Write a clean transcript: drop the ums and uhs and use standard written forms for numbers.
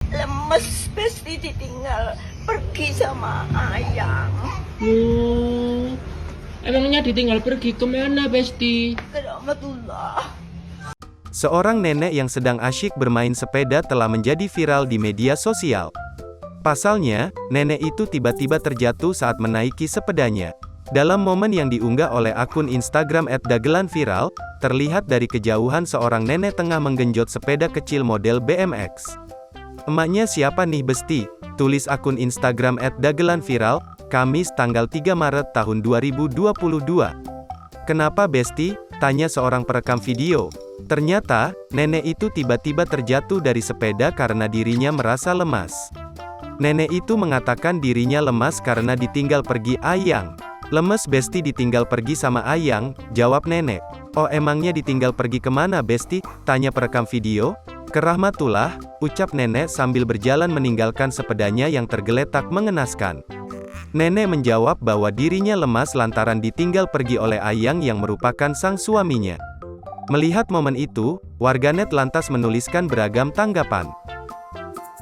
Lemes Besti ditinggal pergi sama Ayang. Oh, emangnya ditinggal pergi kemana, Besti? Ke Rahmatullah. Seorang nenek yang sedang asyik bermain sepeda telah menjadi viral di media sosial. Pasalnya, nenek itu tiba-tiba terjatuh saat menaiki sepedanya. Dalam momen yang diunggah oleh akun Instagram @dagelanviral, terlihat dari kejauhan seorang nenek tengah menggenjot sepeda kecil model BMX. "Emaknya siapa nih Besti?" tulis akun Instagram @dagelanviral, Kamis tanggal 3 Maret tahun 2022. "Kenapa Besti?" tanya seorang perekam video. Ternyata, nenek itu tiba-tiba terjatuh dari sepeda karena dirinya merasa lemas. Nenek itu mengatakan dirinya lemas karena ditinggal pergi Ayang. "Lemes Besti ditinggal pergi sama Ayang," jawab nenek. "Oh emangnya ditinggal pergi kemana Besti?" tanya perekam video. "Ke Rahmatullah," ucap nenek sambil berjalan meninggalkan sepedanya yang tergeletak mengenaskan. Nenek menjawab bahwa dirinya lemas lantaran ditinggal pergi oleh Ayang yang merupakan sang suaminya. Melihat momen itu, warganet lantas menuliskan beragam tanggapan.